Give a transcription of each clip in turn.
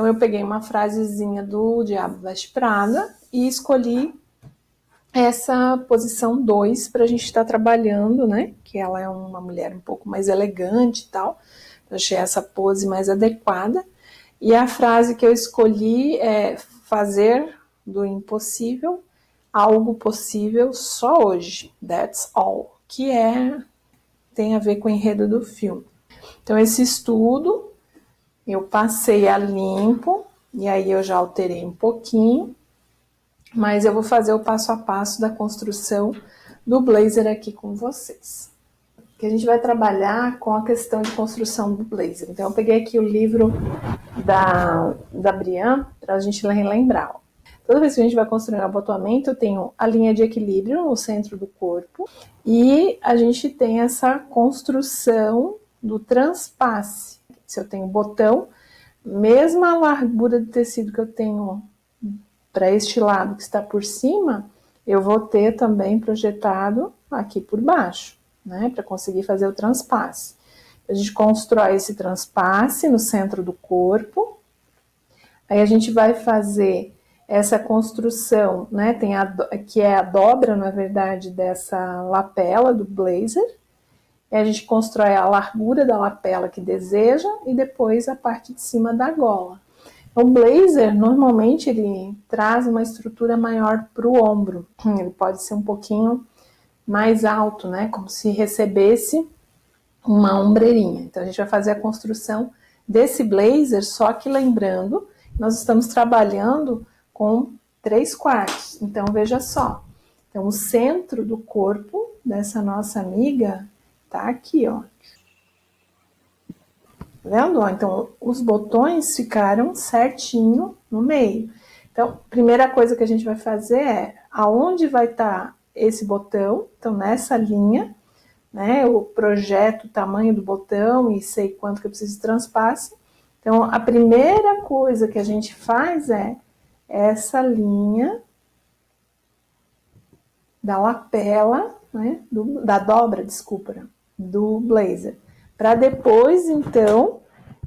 eu peguei uma frasezinha do Diabo Veste Prada e escolhi essa posição 2 para a gente estar trabalhando, né? Que ela é uma mulher um pouco mais elegante e tal. Eu achei essa pose mais adequada. E a frase que eu escolhi é fazer do impossível algo possível só hoje. That's all. Que tem a ver com o enredo do filme. Então, esse estudo eu passei a limpo, e aí eu já alterei um pouquinho, mas eu vou fazer o passo a passo da construção do blazer aqui com vocês. Que a gente vai trabalhar com a questão de construção do blazer. Então, eu peguei aqui o livro da Brian para a gente relembrar. Toda vez que a gente vai construir um abotoamento, eu tenho a linha de equilíbrio no centro do corpo e a gente tem essa construção do transpasse. Se eu tenho botão, mesma largura de tecido que eu tenho para este lado que está por cima, eu vou ter também projetado aqui por baixo, né, para conseguir fazer o transpasse. A gente constrói esse transpasse no centro do corpo, aí a gente vai fazer essa construção, né, que é a dobra, na verdade, dessa lapela do blazer, e a gente constrói a largura da lapela que deseja e depois a parte de cima da gola. O blazer, normalmente, ele traz uma estrutura maior para o ombro. Ele pode ser um pouquinho mais alto, né? Como se recebesse uma ombreirinha. Então, a gente vai fazer a construção desse blazer, só que lembrando, nós estamos trabalhando com 3/4. Então, veja só. Então, o centro do corpo dessa nossa amiga tá aqui, ó. Tá vendo? Então, os botões ficaram certinho no meio. Então, a primeira coisa que a gente vai fazer é aonde vai estar esse botão. Então, nessa linha, né, eu projeto o tamanho do botão e sei quanto que eu preciso de transpasse. Então, a primeira coisa que a gente faz é essa linha da lapela, né, da dobra, desculpa, do blazer. Para depois, então,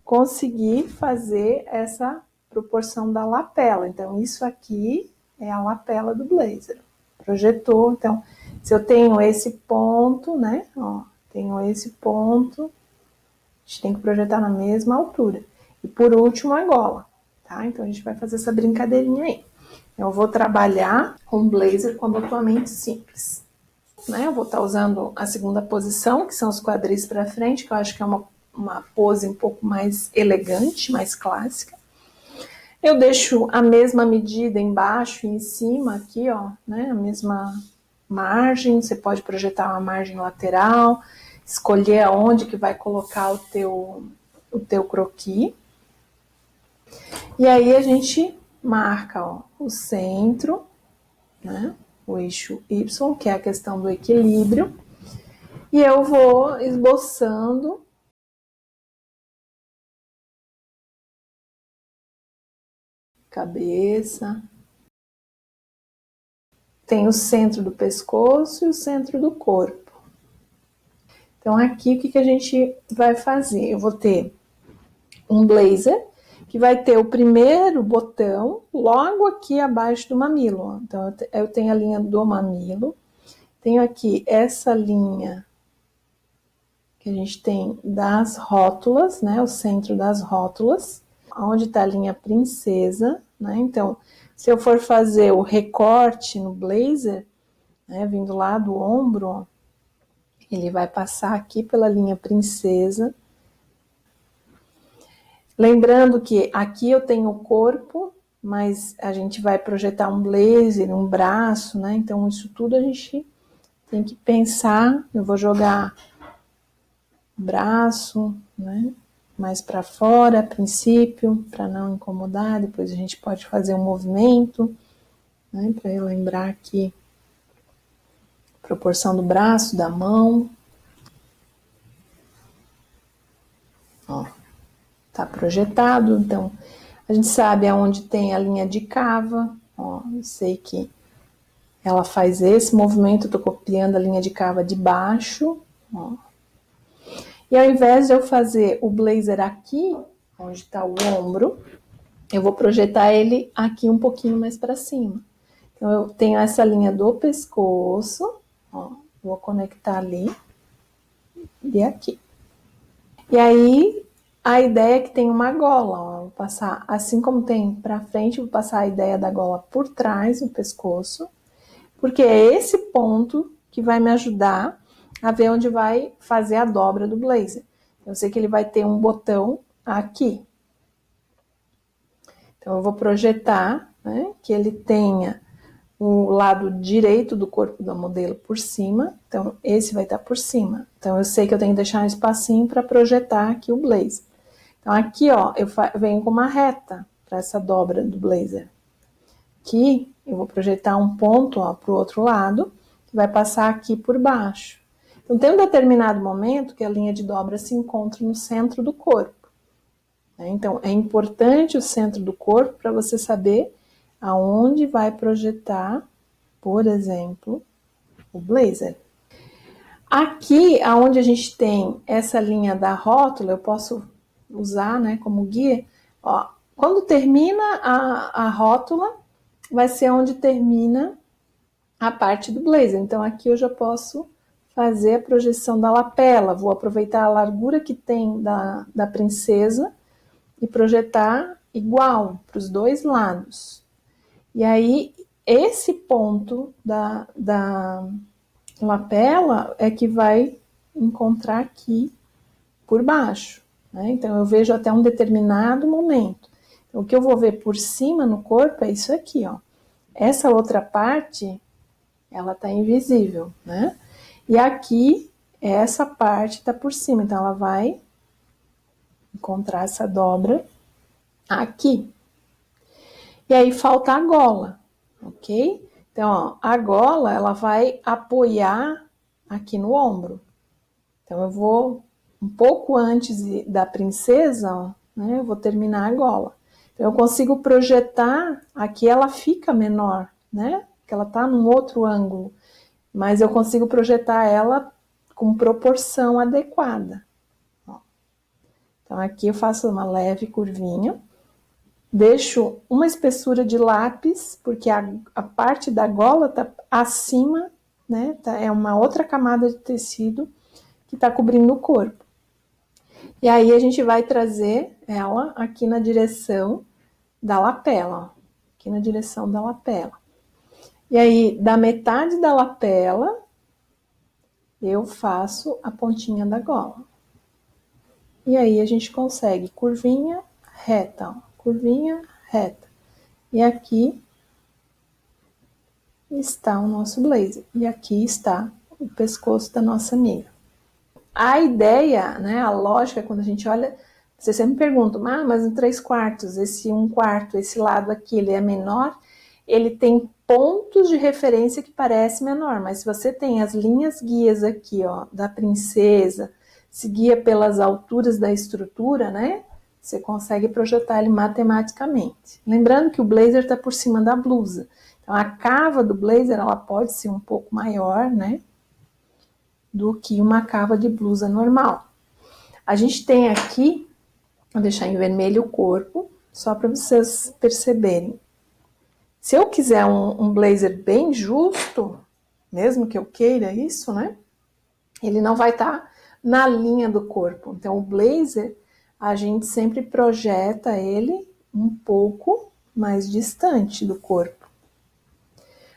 conseguir fazer essa proporção da lapela. Então, isso aqui é a lapela do blazer. Projetou, então, se eu tenho esse ponto, né, ó, tenho esse ponto, a gente tem que projetar na mesma altura. E por último, a gola, tá? Então, a gente vai fazer essa brincadeirinha aí. Eu vou trabalhar com blazer com abotoamento simples. Né? Eu vou estar usando a segunda posição, que são os quadris para frente, que eu acho que é uma pose um pouco mais elegante, mais clássica. Eu deixo a mesma medida embaixo e em cima aqui, ó, né? A mesma margem, você pode projetar uma margem lateral, escolher aonde que vai colocar o teu croquis. E aí a gente marca, ó, o centro, né? O eixo Y, que é a questão do equilíbrio, e eu vou esboçando cabeça. Tem o centro do pescoço e o centro do corpo. Então, aqui, o que a gente vai fazer? Eu vou ter um blazer, que vai ter o primeiro botão logo aqui abaixo do mamilo. Ó. Então, eu tenho a linha do mamilo, tenho aqui essa linha que a gente tem das rótulas, né? O centro das rótulas, onde está a linha princesa, né? Então, se eu for fazer o recorte no blazer, né, vindo lá do ombro, ó, ele vai passar aqui pela linha princesa. Lembrando que aqui eu tenho o corpo, mas a gente vai projetar um blazer, um braço, né? Então, isso tudo a gente tem que pensar. Eu vou jogar braço, né? Mais para fora, a princípio, para não incomodar. Depois a gente pode fazer um movimento, né? Para eu lembrar aqui a proporção do braço, da mão. Ó, tá projetado, então a gente sabe aonde tem a linha de cava. Ó, eu sei que ela faz esse movimento, eu tô copiando a linha de cava de baixo, ó. E ao invés de eu fazer o blazer aqui, onde está o ombro, eu vou projetar ele aqui um pouquinho mais para cima. Então, eu tenho essa linha do pescoço, ó, vou conectar ali e aqui. E aí, a ideia é que tem uma gola, ó, vou passar, assim como tem para frente, vou passar a ideia da gola por trás do pescoço, porque é esse ponto que vai me ajudar a ver onde vai fazer a dobra do blazer. Eu sei que ele vai ter um botão aqui. Então, eu vou projetar, né, que ele tenha o lado direito do corpo do modelo por cima. Então, esse vai estar por cima. Então, eu sei que eu tenho que deixar um espacinho para projetar aqui o blazer. Então, aqui, ó, eu venho com uma reta para essa dobra do blazer. Aqui, eu vou projetar um ponto, ó, para o outro lado, que vai passar aqui por baixo. Então, tem um determinado momento que a linha de dobra se encontra no centro do corpo. Então, é importante o centro do corpo para você saber aonde vai projetar, por exemplo, o blazer. Aqui, aonde a gente tem essa linha da rótula, eu posso usar, né, como guia. Ó, quando termina a rótula, vai ser onde termina a parte do blazer. Então, aqui eu já posso fazer a projeção da lapela. Vou aproveitar a largura que tem da princesa e projetar igual para os dois lados. E aí, esse ponto da lapela é que vai encontrar aqui por baixo, né? Então, eu vejo até um determinado momento. Então, o que eu vou ver por cima no corpo é isso aqui, ó. Essa outra parte, ela tá invisível, né? E aqui, essa parte tá por cima, então ela vai encontrar essa dobra aqui. E aí falta a gola, ok? Então, ó, a gola, ela vai apoiar aqui no ombro. Então, eu vou um pouco antes da princesa, ó, né? Eu vou terminar a gola. Então, eu consigo projetar, aqui ela fica menor, né? Porque ela tá num outro ângulo. Mas eu consigo projetar ela com proporção adequada. Ó. Então, aqui eu faço uma leve curvinha. Deixo uma espessura de lápis, porque a parte da gola tá acima, né? É uma outra camada de tecido que tá cobrindo o corpo. E aí a gente vai trazer ela aqui na direção da lapela, ó, aqui na direção da lapela. E aí, da metade da lapela, eu faço a pontinha da gola. E aí a gente consegue curvinha, reta, ó, curvinha, reta. E aqui está o nosso blazer. E aqui está o pescoço da nossa amiga. A ideia, né, a lógica, quando a gente olha, você sempre pergunta, mas em 3/4, esse 1/4, esse lado aqui, ele é menor, ele tem pontos de referência que parece menor, mas se você tem as linhas guias aqui, ó, da princesa, se guia pelas alturas da estrutura, né, você consegue projetar ele matematicamente. Lembrando que o blazer está por cima da blusa, então a cava do blazer, ela pode ser um pouco maior, né, do que uma cava de blusa normal. A gente tem aqui, vou deixar em vermelho o corpo, só para vocês perceberem. Se eu quiser um blazer bem justo, mesmo que eu queira isso, né? Ele não vai estar na linha do corpo. Então, o blazer, a gente sempre projeta ele um pouco mais distante do corpo.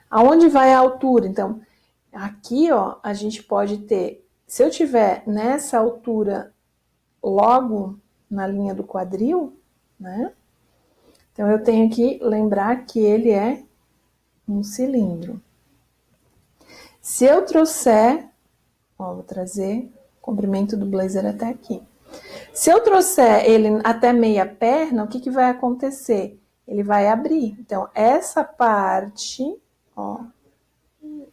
Aonde vai a altura? Então, aqui, ó, a gente pode ter, se eu tiver nessa altura logo na linha do quadril, né? Então, eu tenho que lembrar que ele é um cilindro. Se eu trouxer, ó, vou trazer o comprimento do blazer até aqui. Se eu trouxer ele até meia perna, o que, que vai acontecer? Ele vai abrir. Então, essa parte, ó,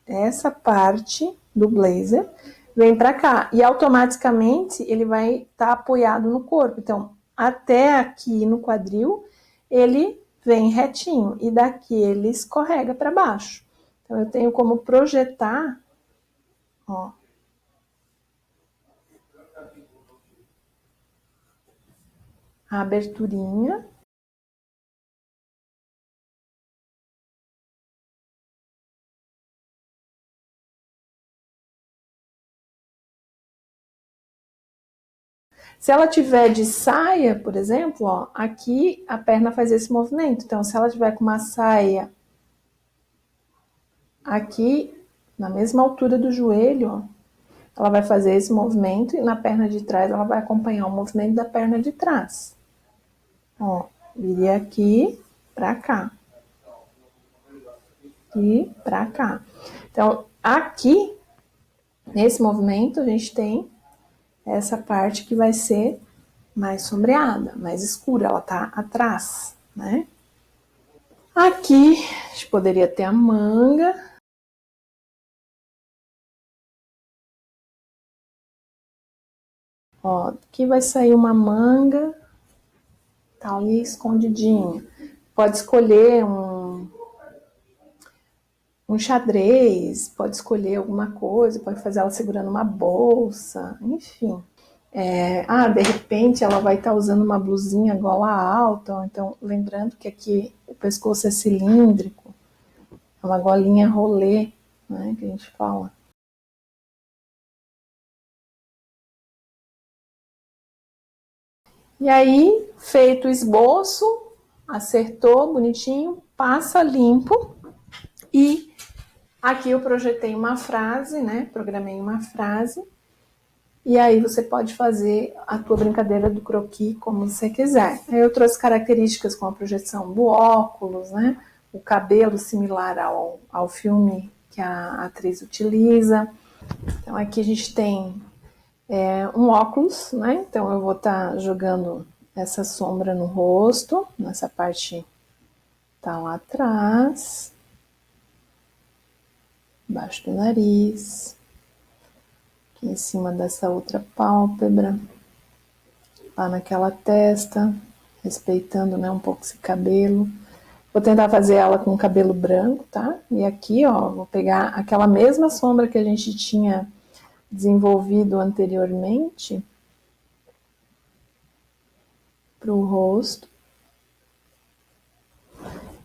essa parte do blazer vem para cá. E automaticamente ele vai estar apoiado no corpo. Então, até aqui no quadril, ele vem retinho. E daqui ele escorrega para baixo. Então, eu tenho como projetar, ó, a aberturinha Se ela tiver de saia, por exemplo, ó, aqui a perna faz esse movimento. Então, se ela tiver com uma saia aqui, na mesma altura do joelho, ó, ela vai fazer esse movimento e na perna de trás ela vai acompanhar o movimento da perna de trás. Ó, viria aqui pra cá. E pra cá. Então, aqui, nesse movimento, a gente tem essa parte que vai ser mais sombreada, mais escura, ela tá atrás, né? Aqui, a gente poderia ter a manga. Ó, aqui vai sair uma manga, tá ali escondidinha. Pode escolher um xadrez, pode escolher alguma coisa, pode fazer ela segurando uma bolsa, enfim. De repente ela vai estar usando uma blusinha gola alta, então lembrando que aqui o pescoço é cilíndrico, é uma golinha rolê, né, que a gente fala. E aí, feito o esboço, acertou bonitinho, passa limpo e aqui eu projetei uma frase, né, programei uma frase. E aí você pode fazer a tua brincadeira do croquis como você quiser. Aí eu trouxe características com a projeção do óculos, né? O cabelo similar ao filme que a atriz utiliza. Então aqui a gente tem um óculos, né? Então eu vou estar jogando essa sombra no rosto, nessa parte tá lá atrás, embaixo do nariz, aqui em cima dessa outra pálpebra, lá naquela testa, respeitando, né, um pouco esse cabelo. Vou tentar fazer ela com cabelo branco, tá? E aqui, ó, vou pegar aquela mesma sombra que a gente tinha desenvolvido anteriormente pro rosto.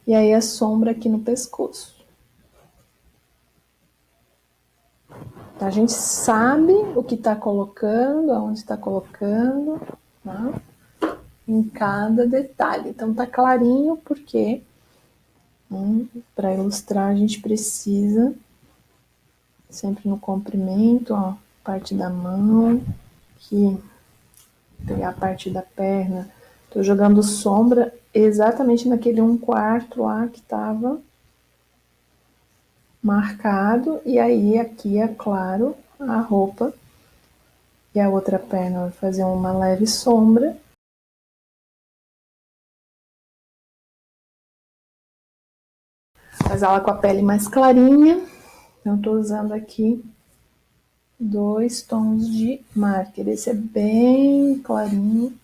E aí a sombra aqui no pescoço. Então, a gente sabe o que tá colocando, aonde tá colocando, tá? Em cada detalhe. Então tá clarinho porque para ilustrar a gente precisa sempre no comprimento, ó, parte da mão, aqui, pegar a parte da perna. Tô jogando sombra exatamente naquele 1/4 lá que tava marcado, e aí aqui é claro a roupa e a outra perna vai fazer uma leve sombra. Faz ela com a pele mais clarinha. Então tô usando aqui 2 tons de marker. Esse é bem clarinho.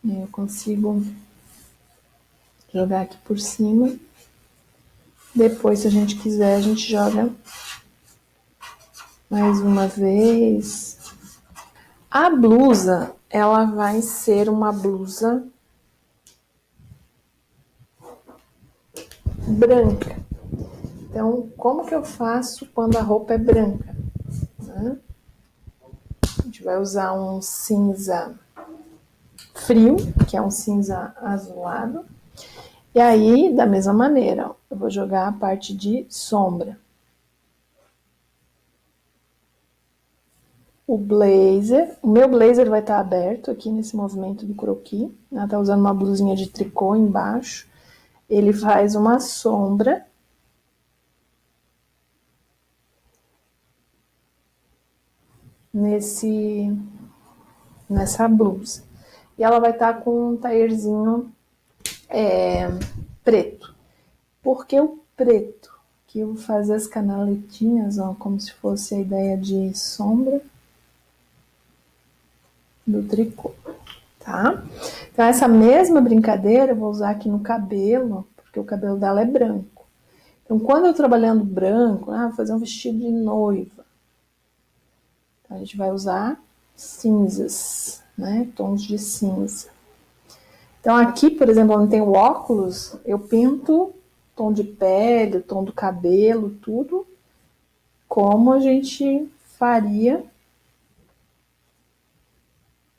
Eu consigo jogar aqui por cima. Depois, se a gente quiser, a gente joga mais uma vez. A blusa, ela vai ser uma blusa branca. Então, como que eu faço quando a roupa é branca? A gente vai usar um cinza frio, que é um cinza azulado. E aí, da mesma maneira, ó, eu vou jogar a parte de sombra. O meu blazer vai estar aberto aqui nesse movimento do croquis. Ela tá usando uma blusinha de tricô embaixo. Ele faz uma sombra. Nessa blusa. E ela vai estar com um taierzinho preto. Por que o preto? Que eu vou fazer as canaletinhas, ó, como se fosse a ideia de sombra do tricô, tá? Então essa mesma brincadeira eu vou usar aqui no cabelo, porque o cabelo dela é branco. Então quando eu trabalhando branco, vou fazer um vestido de noiva, a gente vai usar cinzas, né? Tons de cinza. Então aqui, por exemplo, onde tem o óculos, eu pinto tom de pele, tom do cabelo, tudo como a gente faria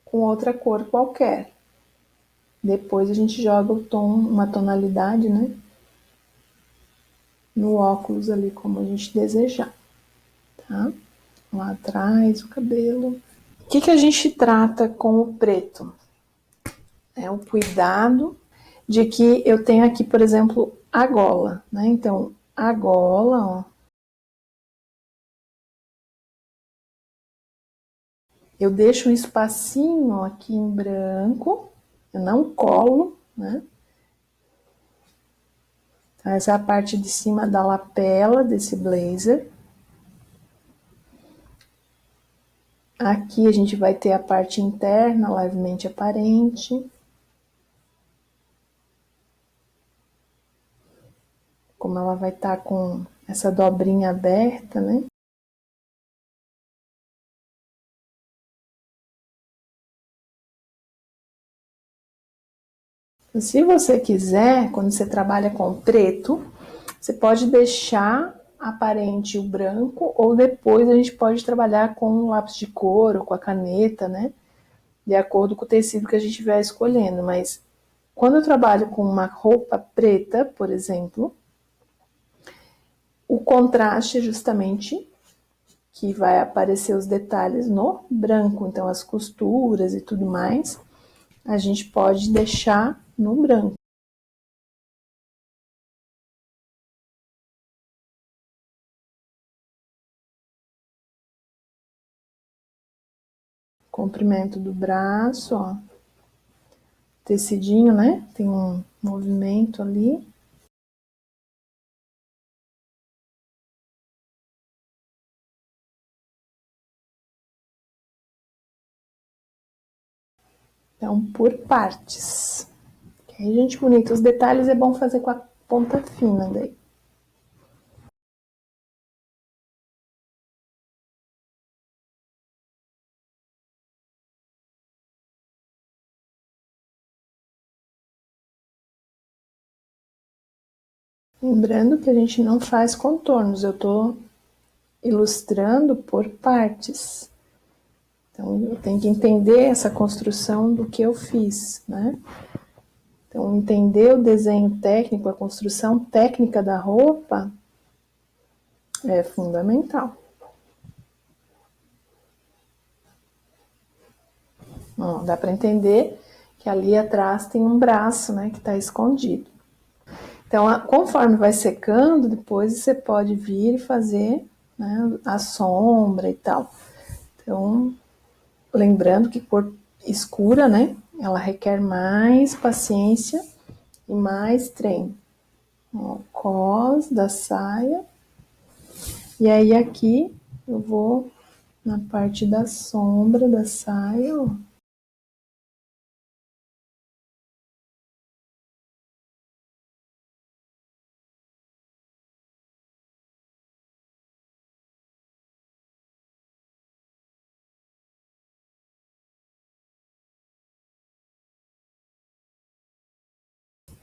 com outra cor qualquer. Depois a gente joga o tom, uma tonalidade, né? No óculos ali, como a gente desejar, tá? Lá atrás, o cabelo. O que a gente trata com o preto? É o cuidado de que eu tenho aqui, por exemplo, a gola, né? Então, a gola, ó, eu deixo um espacinho aqui em branco, eu não colo, né? Então, essa é a parte de cima da lapela desse blazer. Aqui a gente vai ter a parte interna levemente aparente. Como ela vai estar com essa dobrinha aberta, né? Se você quiser, quando você trabalha com preto, você pode deixar aparente o branco, ou depois a gente pode trabalhar com um lápis de cor ou com a caneta, né? De acordo com o tecido que a gente estiver escolhendo. Mas quando eu trabalho com uma roupa preta, por exemplo, o contraste é justamente que vai aparecer os detalhes no branco. Então, as costuras e tudo mais, a gente pode deixar no branco. Comprimento do braço, ó. Tecidinho, né? Tem um movimento ali. Então, por partes. Que aí, gente bonita. Os detalhes é bom fazer com a ponta fina daí. Lembrando que a gente não faz contornos, eu tô ilustrando por partes. Então, eu tenho que entender essa construção do que eu fiz, né? Então, entender o desenho técnico, a construção técnica da roupa é fundamental. Ó, dá para entender que ali atrás tem um braço, né, que está escondido. Então, conforme vai secando, depois você pode vir e fazer, né, a sombra e tal. Então, lembrando que cor escura, né, ela requer mais paciência e mais treino. Ó, cos da saia. E aí aqui eu vou na parte da sombra da saia, ó.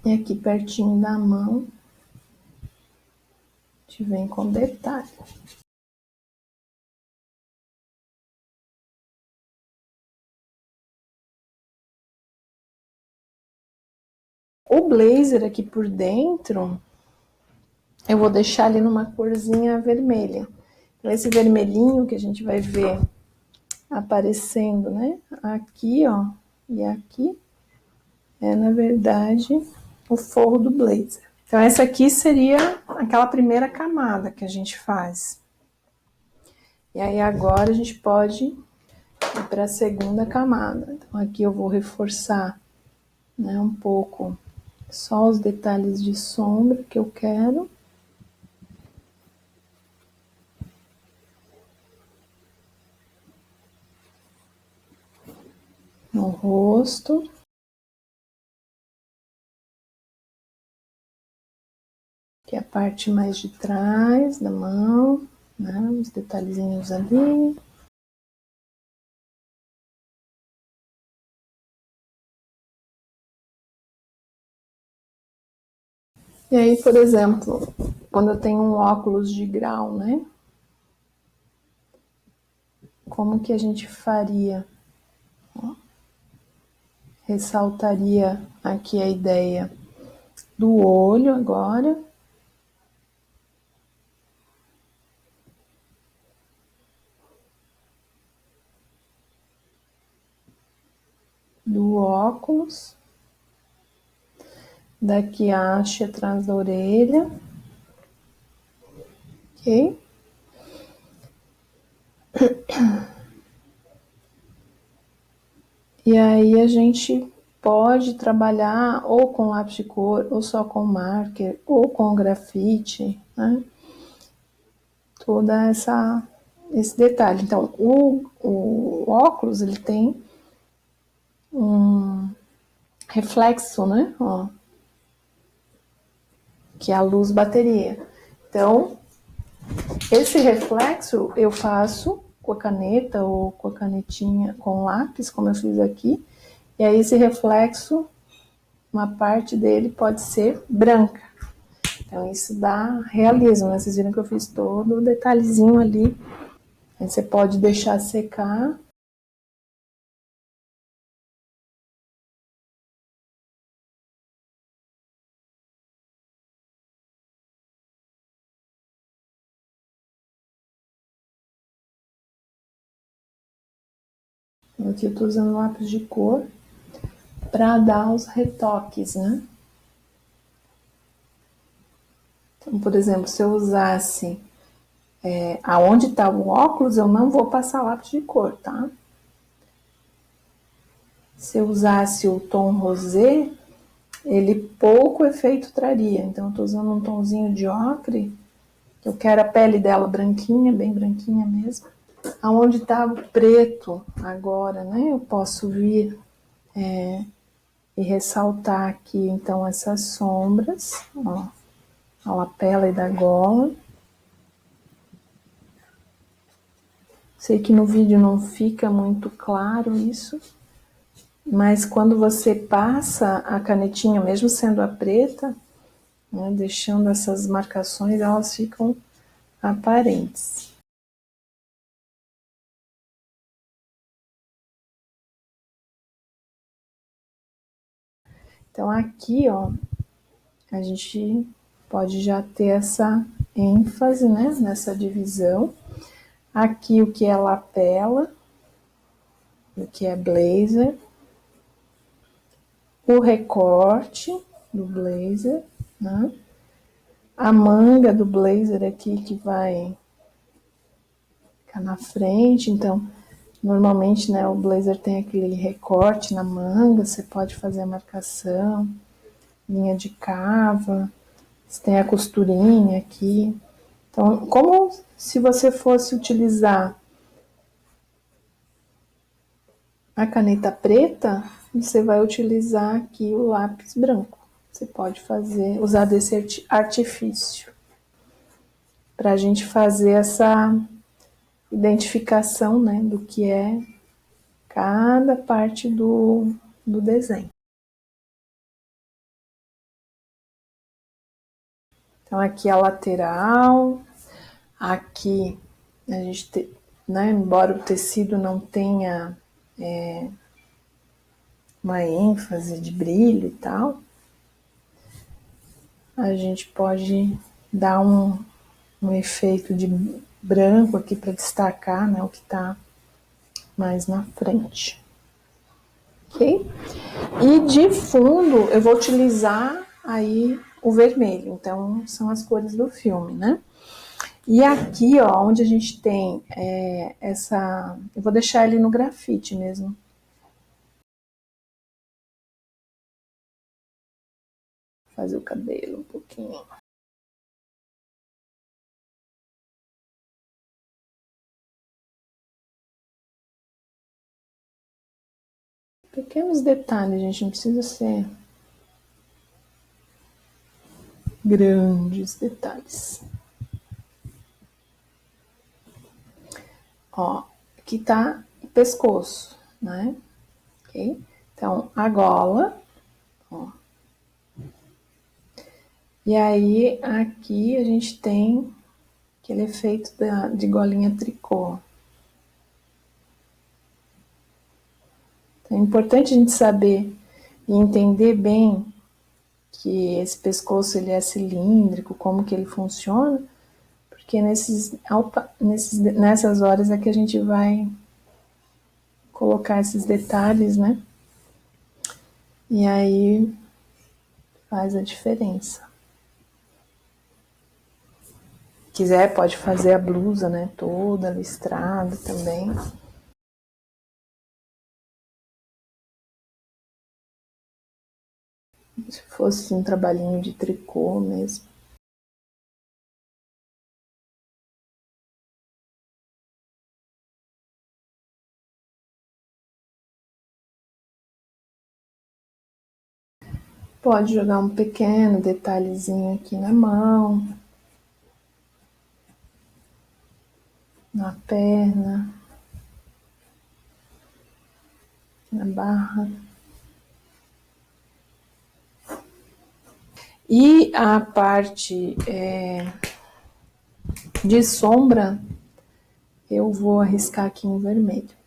E aqui pertinho da mão, a gente vem com detalhe. O blazer aqui por dentro, eu vou deixar ele numa corzinha vermelha. Então, esse vermelhinho que a gente vai ver aparecendo, né? Aqui, ó, e aqui, é, na verdade, o forro do blazer. Então, essa aqui seria aquela primeira camada que a gente faz. E aí, agora, a gente pode ir para a segunda camada. Então, aqui eu vou reforçar, né, um pouco só os detalhes de sombra que eu quero. No rosto. Que é a parte mais de trás da mão, né? Os detalhezinhos ali. E aí, por exemplo, quando eu tenho um óculos de grau, né? como que a gente faria? Ó, ressaltaria aqui a ideia do olho agora. Do óculos. Daqui a haste atrás da orelha. Ok? E aí a gente pode trabalhar ou com lápis de cor, ou só com marker, ou com grafite, né? Toda esse detalhe. Então, o óculos, ele tem um reflexo, né? Ó, que é a luz bateria. Então, esse reflexo eu faço com a caneta ou com a canetinha, com lápis, como eu fiz aqui. E aí esse reflexo, uma parte dele pode ser branca. Então isso dá realismo, né? Vocês viram que eu fiz todo o detalhezinho ali. Aí você pode deixar secar. Aqui eu tô usando lápis de cor para dar os retoques, né? Então, por exemplo, se eu usasse aonde tá o óculos, eu não vou passar lápis de cor, tá? Se eu usasse o tom rosé, ele pouco efeito traria. Então eu tô usando um tomzinho de ocre, que eu quero a pele dela branquinha, bem branquinha mesmo. Aonde tá o preto agora, né? Eu posso vir e ressaltar aqui, então, essas sombras, ó, a lapela e da gola. Sei que no vídeo não fica muito claro isso, mas quando você passa a canetinha, mesmo sendo a preta, né, deixando essas marcações, elas ficam aparentes. Então aqui, ó, a gente pode já ter essa ênfase, né, nessa divisão. Aqui o que é lapela, o que é blazer, o recorte do blazer, né? A manga do blazer aqui que vai ficar na frente, então normalmente, né, o blazer tem aquele recorte na manga, você pode fazer a marcação, linha de cava, você tem a costurinha aqui. Então, como se você fosse utilizar a caneta preta, você vai utilizar aqui o lápis branco. Você pode usar desse artifício para a gente fazer essa identificação, né, do que é cada parte do desenho. Então aqui a lateral, aqui a gente, né, embora o tecido não tenha uma ênfase de brilho e tal, a gente pode dar um efeito de branco aqui para destacar, né, o que está mais na frente. Ok? E de fundo eu vou utilizar aí o vermelho, então são as cores do filme, né? E aqui, ó, onde a gente tem essa... Eu vou deixar ele no grafite mesmo. Fazer o cabelo um pouquinho. Pequenos detalhes, gente, não precisa ser grandes detalhes. Ó, aqui tá o pescoço, né? Ok? Então, a gola, ó. E aí, aqui a gente tem aquele efeito de golinha tricô. É importante a gente saber e entender bem que esse pescoço ele é cilíndrico, como que ele funciona, porque nessas horas é que a gente vai colocar esses detalhes, né? E aí faz a diferença. Se quiser, pode fazer a blusa, né? Toda listrada também. Se fosse um trabalhinho de tricô mesmo. Pode jogar um pequeno detalhezinho aqui na mão, na perna, na barra. E a parte de sombra, eu vou arriscar aqui em vermelho.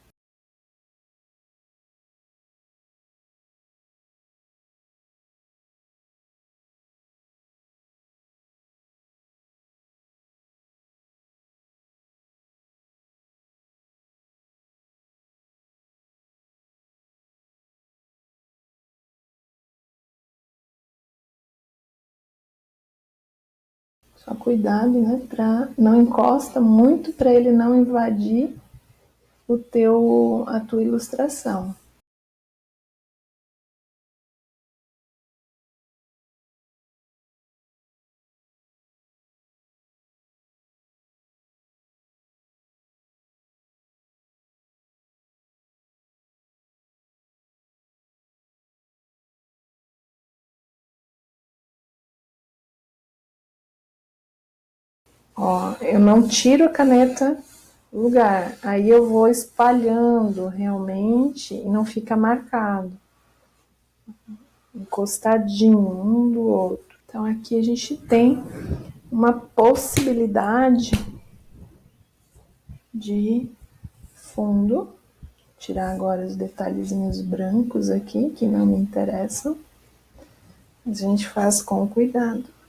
Só cuidado, né, para não encosta muito para ele não invadir a tua ilustração. Ó, eu não tiro a caneta do lugar, aí eu vou espalhando realmente e não fica marcado, encostadinho um do outro. Então aqui a gente tem uma possibilidade de fundo. Tirar agora os detalhezinhos brancos aqui que não me interessam. A gente faz com cuidado.